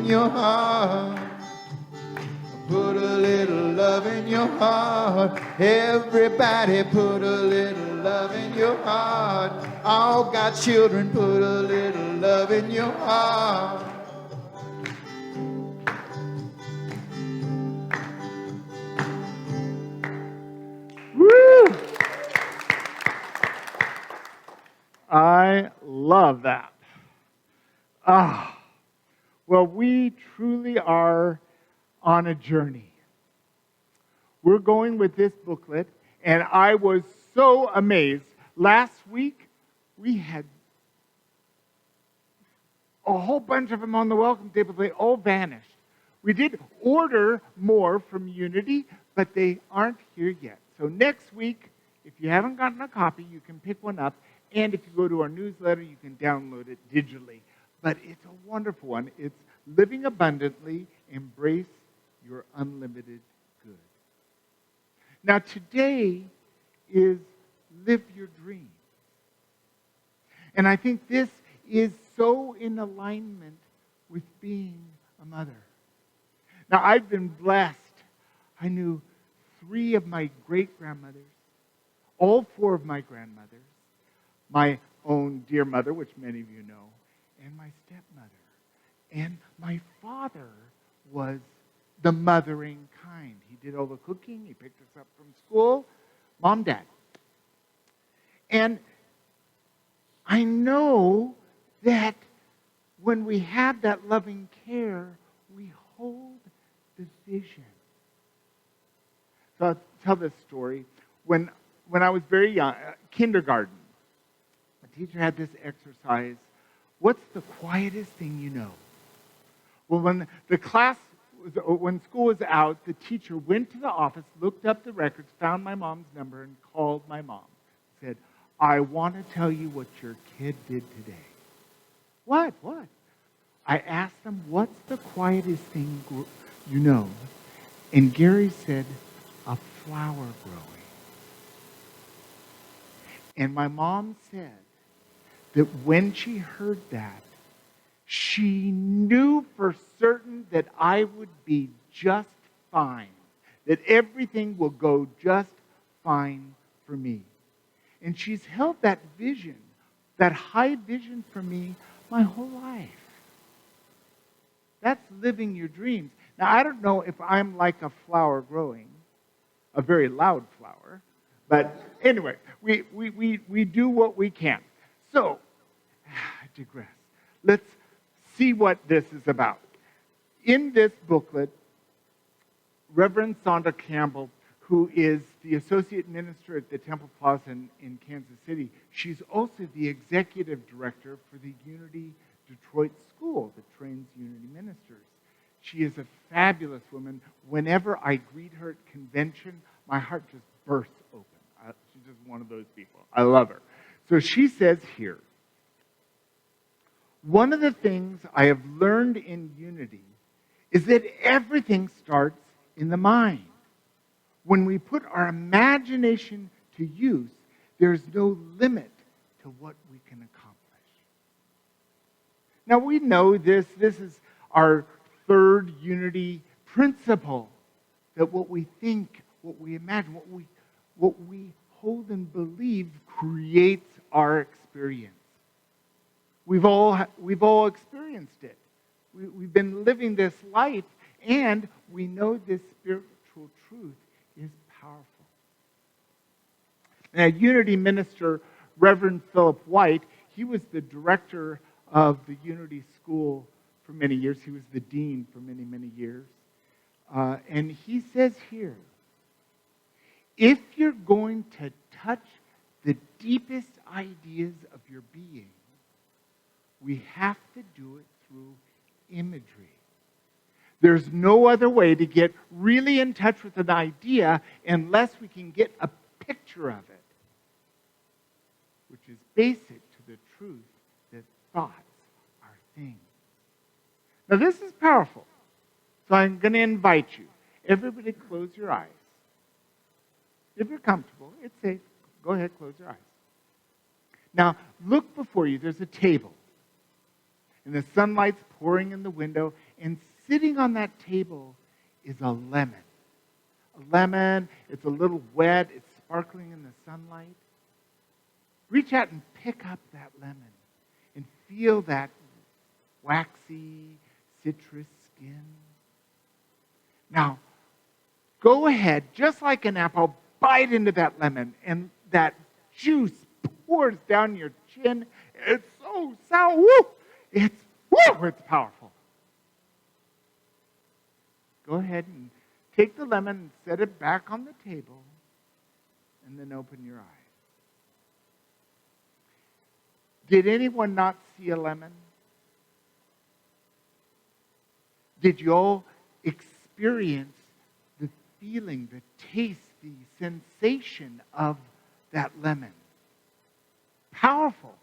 your heart. Put a little love in your heart. Everybody put a little love in your heart. All got children, put a little love in your heart. Woo! I love that. Well, we truly are on a journey. We're going with this booklet, and I was so amazed. Last week, we had a whole bunch of them on the welcome table. They all vanished. We did order more from Unity, but they aren't here yet. So next week, if you haven't gotten a copy, you can pick one up. And if you go to our newsletter, you can download it digitally. But it's a wonderful one. It's Living Abundantly, Embrace Your Unlimited Good. Now today is Live Your Dreams. And I think this is so in alignment with being a mother. Now I've been blessed. I knew 3 of my great-grandmothers, all 4 of my grandmothers, my own dear mother, which many of you know, and my stepmother. And my father was the mothering kind. He did all the cooking. He picked us up from school. Mom, Dad. And I know that when we have that loving care, we hold the vision. So I'll tell this story. When I was very young, kindergarten, the teacher had this exercise. What's the quietest thing you know? Well, when school was out, the teacher went to the office, looked up the records, found my mom's number, and called my mom. Said, I want to tell you what your kid did today. What? I asked them, what's the quietest thing you know? And Gary said, a flower growing. And my mom said that when she heard that, she knew for certain that I would be just fine, that everything will go just fine for me. And she's held that vision, that high vision for me my whole life. That's living your dreams. Now, I don't know if I'm like a flower growing, a very loud flower, but anyway, we do what we can. So, I digress. Let's see what this is about. In this booklet, Reverend Sonda Campbell, who is the associate minister at the Temple Plaza in Kansas City, she's also the executive director for the Unity Detroit School that trains Unity ministers. She is a fabulous woman. Whenever I greet her at convention, my heart just bursts open. She's just one of those people. I love her. So she says here, one of the things I have learned in Unity is that everything starts in the mind. When we put our imagination to use, there's no limit to what we can accomplish. Now we know this is our third Unity principle, that what we think, what we imagine, what we hold and believe creates our experience. We've all experienced it. We've been living this life, and we know this spiritual truth is powerful. Now, Unity minister Reverend Philip White, he was the director of the Unity School for many years. He was the dean for many, many years. And he says here, if you're going to touch the deepest ideas of your being, we have to do it through imagery. There's no other way to get really in touch with an idea unless we can get a picture of it, which is basic to the truth that thoughts are things. Now this is powerful, so I'm going to invite you. Everybody close your eyes. If you're comfortable, it's safe. Go ahead, close your eyes. Now look before you. There's a table. And the sunlight's pouring in the window, and sitting on that table is a lemon. A lemon, it's a little wet, it's sparkling in the sunlight. Reach out and pick up that lemon and feel that waxy citrus skin. Now, go ahead, just like an apple, bite into that lemon, and that juice pours down your chin. It's so sour. Woo! It's powerful. Go ahead and take the lemon and set it back on the table, and then open your eyes. Did anyone not see a lemon? Did you all experience the feeling, the taste, the sensation of that lemon? Powerful.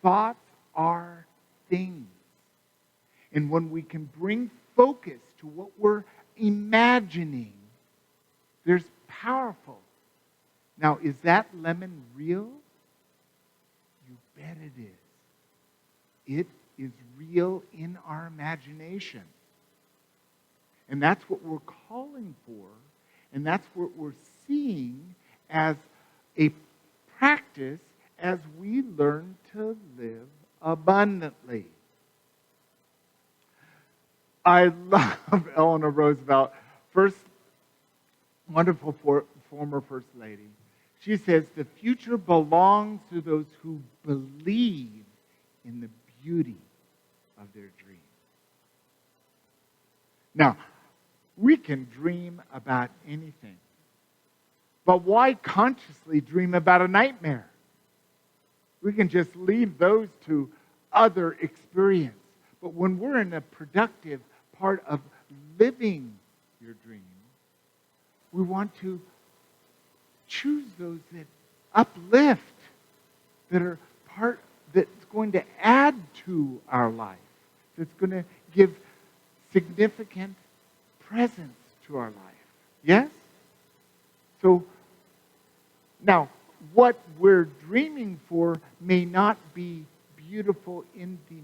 Thoughts are things. And when we can bring focus to what we're imagining, there's powerful. Now, is that lemon real? You bet it is. It is real in our imagination. And that's what we're calling for, and that's what we're seeing as a practice as we learn to live abundantly. I love Eleanor Roosevelt, wonderful former First Lady. She says, the future belongs to those who believe in the beauty of their dreams. Now, we can dream about anything, but why consciously dream about a nightmare? We can just leave those to other experience. But when we're in a productive part of living your dream, we want to choose those that uplift, that are part, that's going to add to our life, that's going to give significant presence to our life. Yes? So, now, what we're dreaming for may not be beautiful in the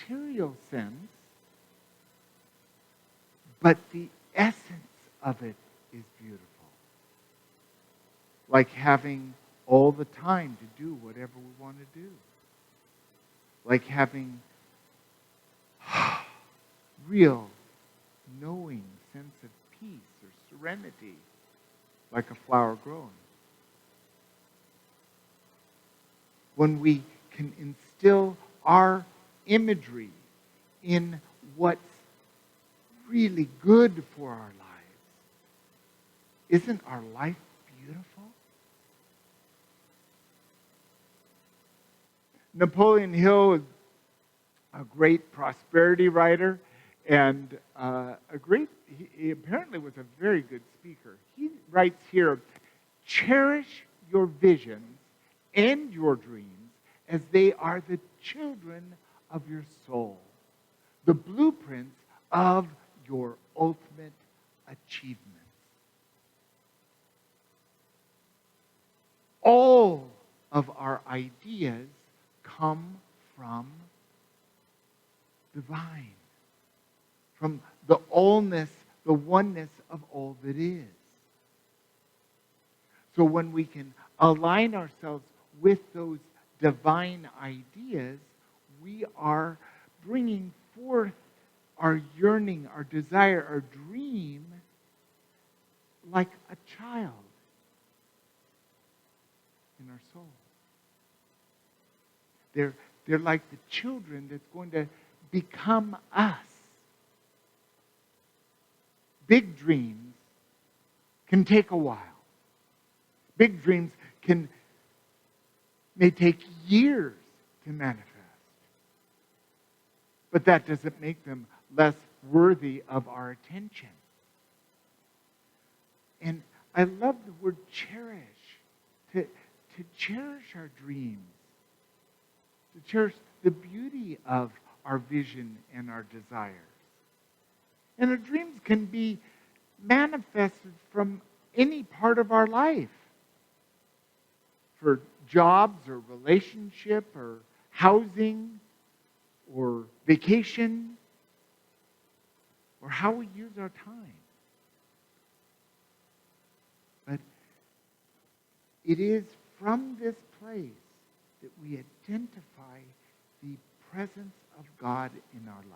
material sense, but the essence of it is beautiful. Like having all the time to do whatever we want to do. Like having real knowing sense of peace or serenity, like a flower growing. When we can instill our imagery in what's really good for our lives, isn't our life beautiful? Napoleon Hill is a great prosperity writer, and he apparently was a very good speaker. He writes here, cherish your visions and your dreams as they are the children of your soul, the blueprints of your ultimate achievements. All of our ideas come from divine, from the allness, the oneness of all that is. So when we can align ourselves with those divine ideas, we are bringing forth our yearning, our desire, our dream like a child in our soul. They're like the children that's going to become us. Big dreams can take a while. Big dreams may take years to manifest. But that doesn't make them less worthy of our attention. And I love the word cherish. To cherish our dreams. To cherish the beauty of our vision and our desires. And our dreams can be manifested from any part of our life. For jobs or relationship or housing or vacation, or how we use our time. But it is from this place that we identify the presence of God in our lives.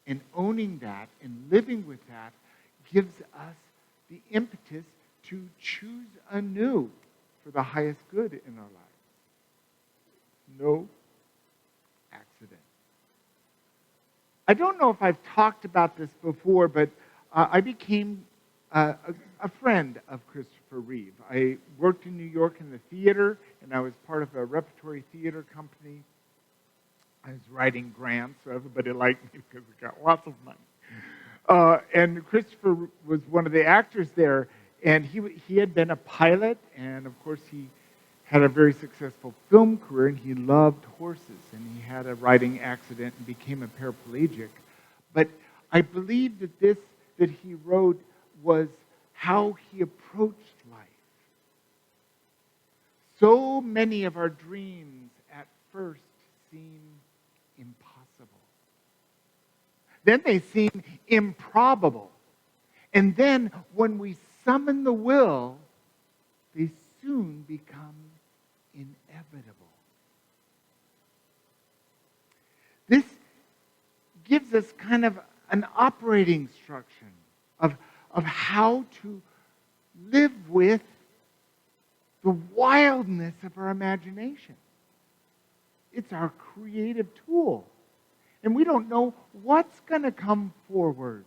And owning that and living with that gives us the impetus to choose anew for the highest good in our lives. No accident. I don't know if I've talked about this before, but I became a friend of Christopher Reeve. I worked in New York in the theater, and I was part of a repertory theater company. I was writing grants, so everybody liked me because I got lots of money. And Christopher was one of the actors there, and he had been a pilot, and of course he had a very successful film career, and he loved horses, and he had a riding accident and became a paraplegic. But I believe that this that he wrote was how he approached life. So many of our dreams at first seem impossible. Then they seem improbable. And then when we summon the will, they soon become inevitable. This gives us kind of an operating instruction of how to live with the wildness of our imagination. It's our creative tool. And we don't know what's going to come forward.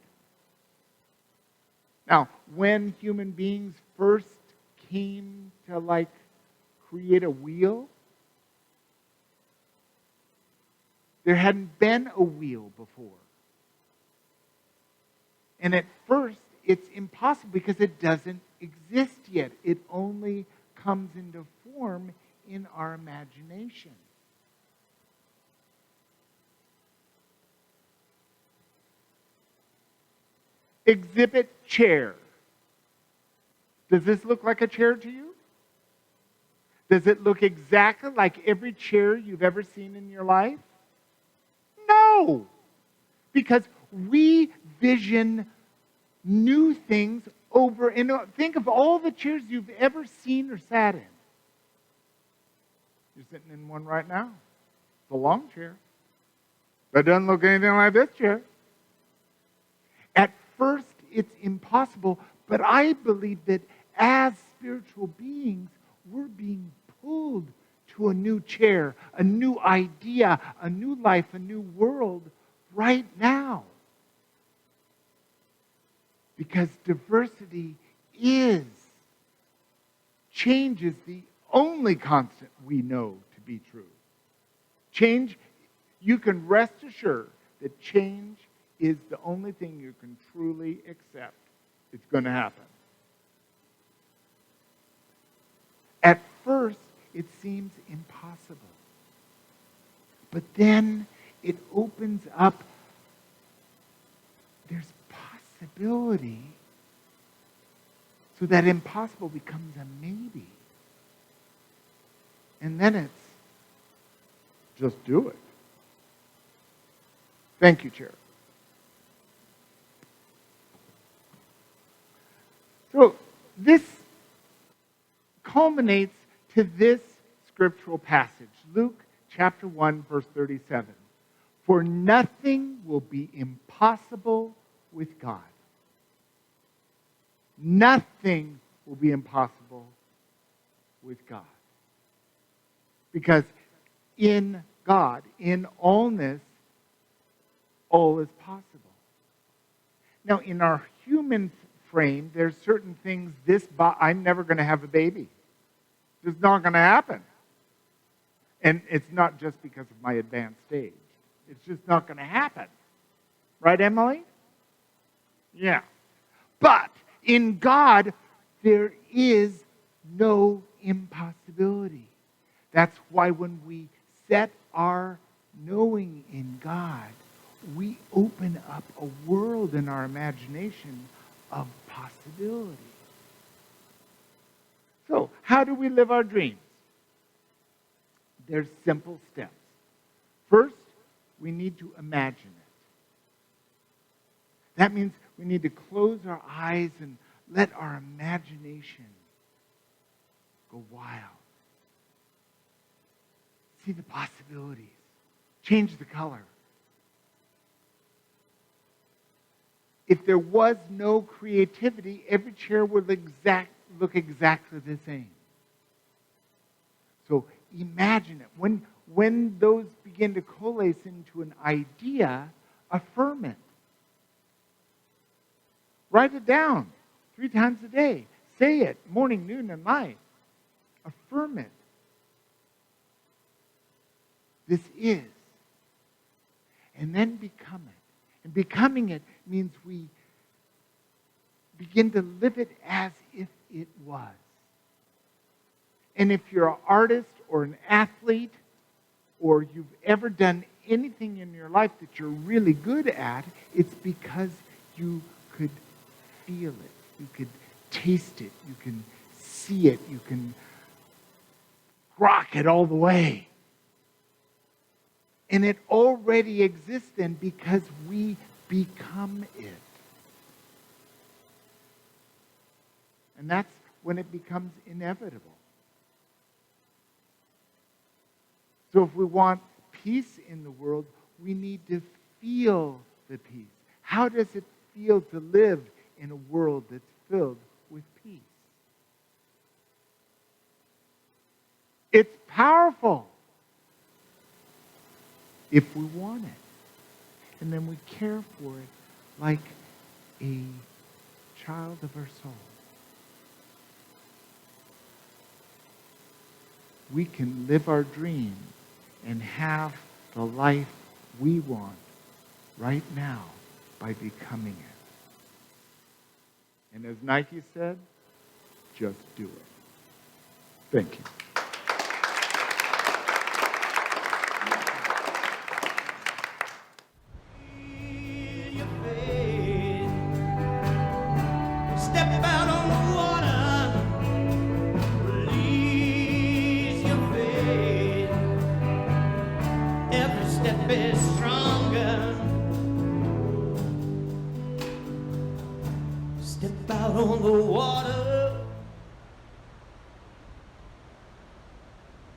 Now, when human beings first came to create a wheel, there hadn't been a wheel before. And at first, it's impossible because it doesn't exist yet. It only comes into form in our imagination. Exhibit chair. Does this look like a chair to you? Does it look exactly like every chair you've ever seen in your life? No! Because we vision new things over and over. Think of all the chairs you've ever seen or sat in. You're sitting in one right now. It's a long chair. That doesn't look anything like this chair. At first, it's impossible, but I believe that as spiritual beings, we're being pulled to a new chair, a new idea, a new life, a new world right now. Because diversity change is the only constant we know to be true. Change, you can rest assured that change is the only thing you can truly accept. It's going to happen. At first, it seems impossible. But then it opens up. There's possibility. So that impossible becomes a maybe. And then it's just do it. Thank you, Chair. So this culminates to this scriptural passage, Luke chapter 1, verse 37. For nothing will be impossible with God. Nothing will be impossible with God. Because in God, in allness, all is possible. Now, in our human frame, there's certain things, I'm never going to have a baby. It's not going to happen. And it's not just because of my advanced stage. It's just not going to happen. Right, Emily? Yeah. But in God, there is no impossibility. That's why when we set our knowing in God, we open up a world in our imagination of possibility. So, how do we live our dreams? There's simple steps. First, we need to imagine it. That means we need to close our eyes and let our imagination go wild. See the possibilities. Change the color. If there was no creativity, every chair would look exactly the same. So imagine it. When those begin to coalesce into an idea, affirm it. Write it down 3 times a day. Say it morning, noon, and night. Affirm it. This is. And then become it. And becoming it means we begin to live it as if it was. And if you're an artist or an athlete, or you've ever done anything in your life that you're really good at, it's because you could feel it. You could taste it. You can see it. You can rock it all the way. And it already exists then because we become it. And that's when it becomes inevitable. So if we want peace in the world, we need to feel the peace. How does it feel to live in a world that's filled with peace? It's powerful if we want it. And then we care for it like a child of our soul. We can live our dreams and have the life we want right now by becoming it. And as Nike said, just do it. Thank you. Step out on the water, release your faith. Every step is stronger. Step out on the water.